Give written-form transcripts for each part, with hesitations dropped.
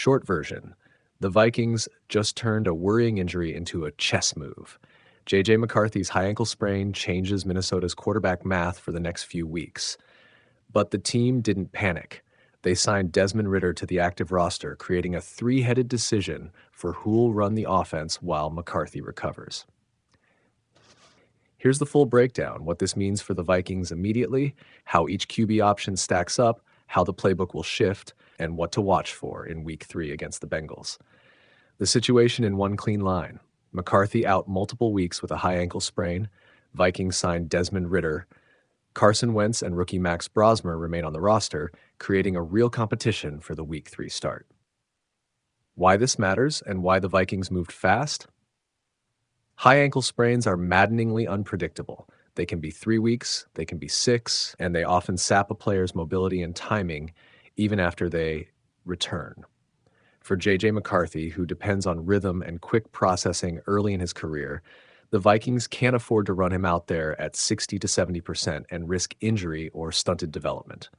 Short version, the Vikings just turned a worrying injury into a chess move. J.J. McCarthy's high ankle sprain changes Minnesota's quarterback math for the next few weeks. But the team didn't panic. They signed Desmond Ridder to the active roster, creating a three-headed decision for who'll run the offense while McCarthy recovers. Here's the full breakdown, what this means for the Vikings immediately, how each QB option stacks up, how the playbook will shift, and what to watch for in Week 3 against the Bengals. The situation in one clean line. McCarthy out multiple weeks with a high ankle sprain. Vikings signed Desmond Ridder. Carson Wentz and rookie Max Brosmer remain on the roster, creating a real competition for the Week 3 start. Why this matters and why the Vikings moved fast? High ankle sprains are maddeningly unpredictable. They can be 3 weeks, they can be 6, and they often sap a player's mobility and timing even after they return. For J.J. McCarthy, who depends on rhythm and quick processing early in his career, the Vikings can't afford to run him out there at 60 to 70% and risk injury or stunted development.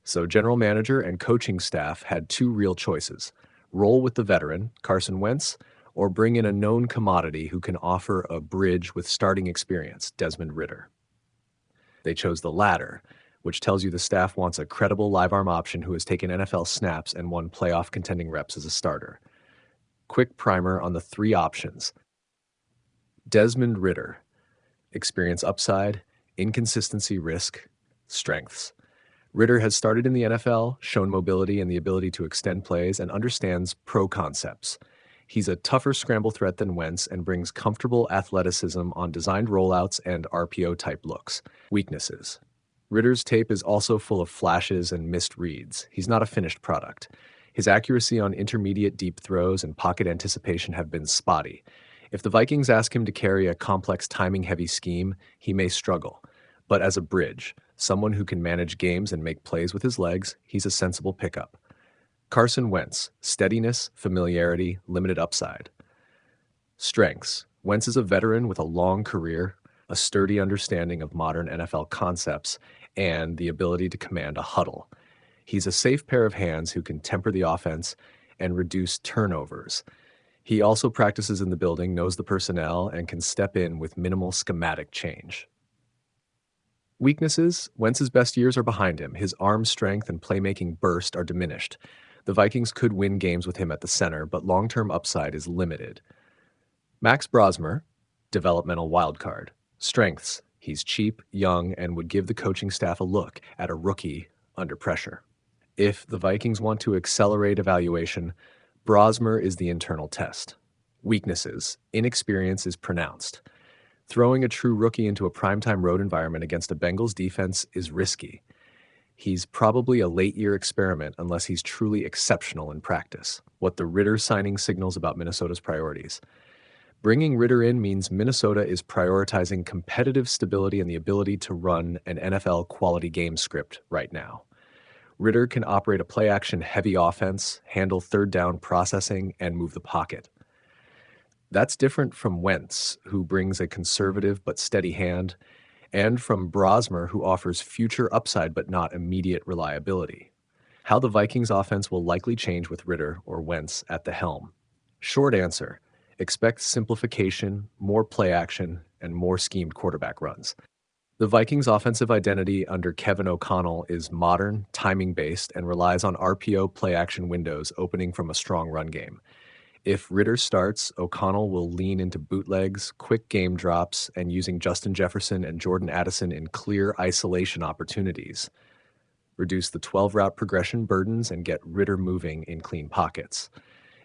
So general manager and coaching staff had two real choices: roll with the veteran, Carson Wentz, or bring in a known commodity who can offer a bridge with starting experience, Desmond Ridder. They chose the latter, which tells you the staff wants a credible live arm option who has taken NFL snaps and won playoff contending reps as a starter. Quick primer on the three options. Desmond Ridder. Experience upside, inconsistency risk, strengths. Ridder has started in the NFL, shown mobility and the ability to extend plays, and understands pro concepts. He's a tougher scramble threat than Wentz and brings comfortable athleticism on designed rollouts and RPO-type looks. Weaknesses. Ridder's tape is also full of flashes and missed reads. He's not a finished product. His accuracy on intermediate deep throws and pocket anticipation have been spotty. If the Vikings ask him to carry a complex timing-heavy scheme, he may struggle. But as a bridge, someone who can manage games and make plays with his legs, he's a sensible pickup. Carson Wentz, steadiness, familiarity, limited upside. Strengths. Wentz is a veteran with a long career, a sturdy understanding of modern NFL concepts, and the ability to command a huddle. He's a safe pair of hands who can temper the offense and reduce turnovers. He also practices in the building, knows the personnel, and can step in with minimal schematic change. Weaknesses. Wentz's best years are behind him. His arm strength and playmaking burst are diminished. The Vikings could win games with him at the center, but long-term upside is limited. Max Brosmer, developmental wildcard. Strengths. He's cheap, young, and would give the coaching staff a look at a rookie under pressure. If the Vikings want to accelerate evaluation, Brosmer is the internal test. Weaknesses. Inexperience is pronounced. Throwing a true rookie into a primetime road environment against a Bengals defense is risky. He's probably a late-year experiment unless he's truly exceptional in practice. What the Ridder signing signals about Minnesota's priorities. Bringing Ridder in means Minnesota is prioritizing competitive stability and the ability to run an NFL quality game script right now. Ridder can operate a play-action heavy offense, handle third down processing, and move the pocket. That's different from Wentz, who brings a conservative but steady hand, and from Brosmer, who offers future upside but not immediate reliability. How the Vikings offense will likely change with Ridder or Wentz at the helm. Short answer: expect simplification, more play action, and more schemed quarterback runs. The Vikings' offensive identity under Kevin O'Connell is modern, timing-based, and relies on RPO play-action windows opening from a strong run game. If Ridder starts, O'Connell will lean into bootlegs, quick game drops, and using Justin Jefferson and Jordan Addison in clear isolation opportunities. Reduce the 12-route progression burdens and get Ridder moving in clean pockets.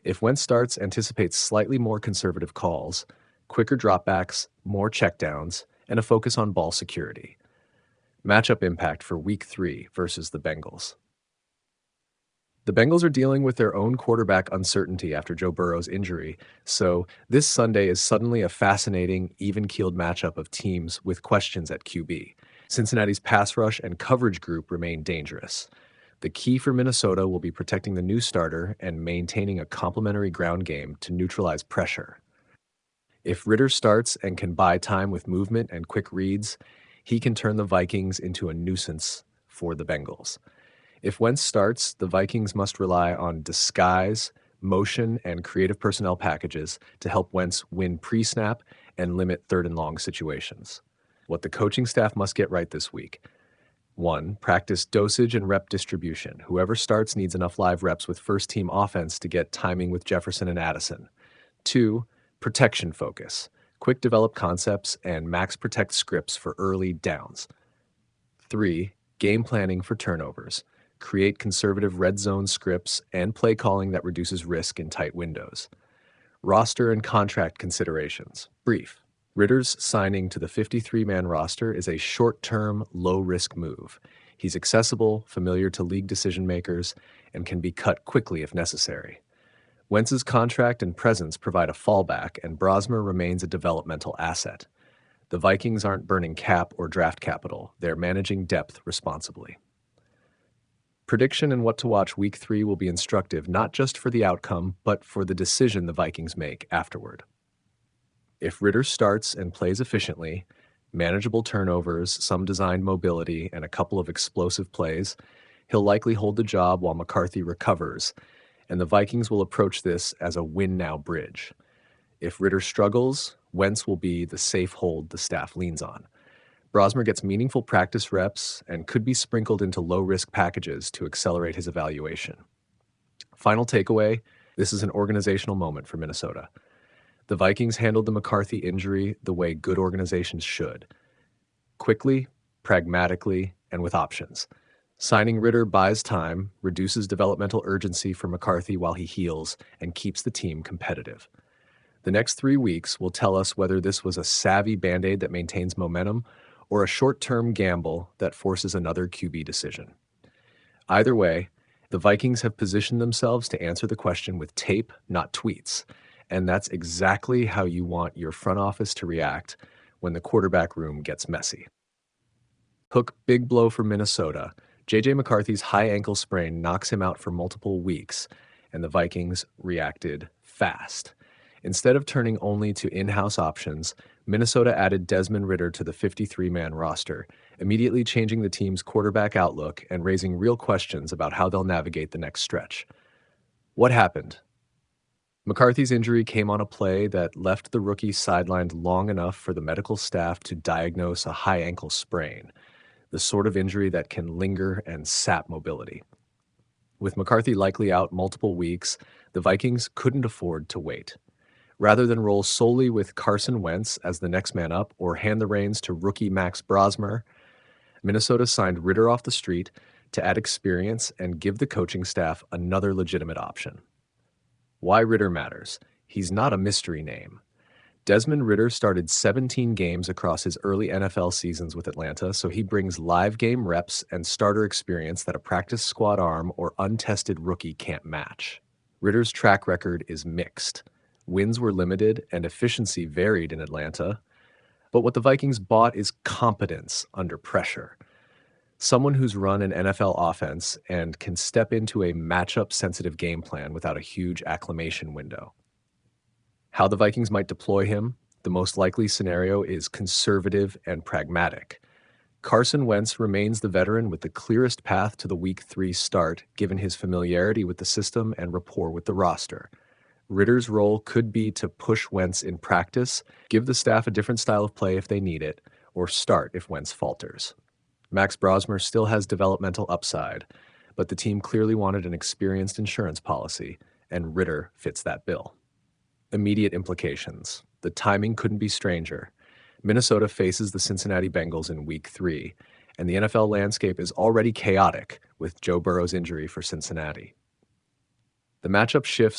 If Wentz starts, anticipate slightly more conservative calls, quicker dropbacks, more checkdowns, and a focus on ball security. Matchup impact for Week 3 versus the Bengals. The Bengals are dealing with their own quarterback uncertainty after Joe Burrow's injury, so this Sunday is suddenly a fascinating, even-keeled matchup of teams with questions at QB. Cincinnati's pass rush and coverage group remain dangerous. The key for Minnesota will be protecting the new starter and maintaining a complementary ground game to neutralize pressure. If Ridder starts and can buy time with movement and quick reads, he can turn the Vikings into a nuisance for the Bengals. If Wentz starts, the Vikings must rely on disguise, motion, and creative personnel packages to help Wentz win pre-snap and limit third and long situations. What the coaching staff must get right this week. 1. Practice dosage and rep distribution. Whoever starts needs enough live reps with first-team offense to get timing with Jefferson and Addison. 2. Protection focus. Quick develop concepts and max protect scripts for early downs. 3. Game planning for turnovers. Create conservative red zone scripts and play calling that reduces risk in tight windows. Roster and contract considerations. Brief. Ridder's signing to the 53-man roster is a short-term, low-risk move. He's accessible, familiar to league decision-makers, and can be cut quickly if necessary. Wentz's contract and presence provide a fallback, and Brosmer remains a developmental asset. The Vikings aren't burning cap or draft capital. They're managing depth responsibly. Prediction and what to watch Week 3 will be instructive not just for the outcome, but for the decision the Vikings make afterward. If Ridder starts and plays efficiently, manageable turnovers, some designed mobility, and a couple of explosive plays, he'll likely hold the job while McCarthy recovers, and the Vikings will approach this as a win-now bridge. If Ridder struggles, Wentz will be the safe hold the staff leans on. Brosmer gets meaningful practice reps and could be sprinkled into low-risk packages to accelerate his evaluation. Final takeaway, this is an organizational moment for Minnesota. The Vikings handled the McCarthy injury the way good organizations should. Quickly, pragmatically, and with options. Signing Ridder buys time, reduces developmental urgency for McCarthy while he heals, and keeps the team competitive. The next 3 weeks will tell us whether this was a savvy Band-Aid that maintains momentum or a short-term gamble that forces another QB decision. Either way, the Vikings have positioned themselves to answer the question with tape, not tweets. And that's exactly how you want your front office to react when the quarterback room gets messy. Hook big blow for Minnesota. J.J. McCarthy's high ankle sprain knocks him out for multiple weeks, and the Vikings reacted fast. Instead of turning only to in-house options, Minnesota added Desmond Ridder to the 53-man roster, immediately changing the team's quarterback outlook and raising real questions about how they'll navigate the next stretch. What happened? McCarthy's injury came on a play that left the rookie sidelined long enough for the medical staff to diagnose a high ankle sprain, the sort of injury that can linger and sap mobility. With McCarthy likely out multiple weeks, the Vikings couldn't afford to wait. Rather than roll solely with Carson Wentz as the next man up or hand the reins to rookie Max Brosmer, Minnesota signed Ridder off the street to add experience and give the coaching staff another legitimate option. Why Ridder matters. He's not a mystery name. Desmond Ridder started 17 games across his early NFL seasons with Atlanta, so he brings live game reps and starter experience that a practice squad arm or untested rookie can't match. Ridder's track record is mixed. Wins were limited and efficiency varied in Atlanta, but what the Vikings bought is competence under pressure. Someone who's run an NFL offense and can step into a matchup-sensitive game plan without a huge acclimation window. How the Vikings might deploy him, the most likely scenario is conservative and pragmatic. Carson Wentz remains the veteran with the clearest path to the Week 3 start, given his familiarity with the system and rapport with the roster. Ridder's role could be to push Wentz in practice, give the staff a different style of play if they need it, or start if Wentz falters. Max Brosmer still has developmental upside, but the team clearly wanted an experienced insurance policy, and Ridder fits that bill. Immediate implications. The timing couldn't be stranger. Minnesota faces the Cincinnati Bengals in Week 3, and the NFL landscape is already chaotic with Joe Burrow's injury for Cincinnati. The matchup shifts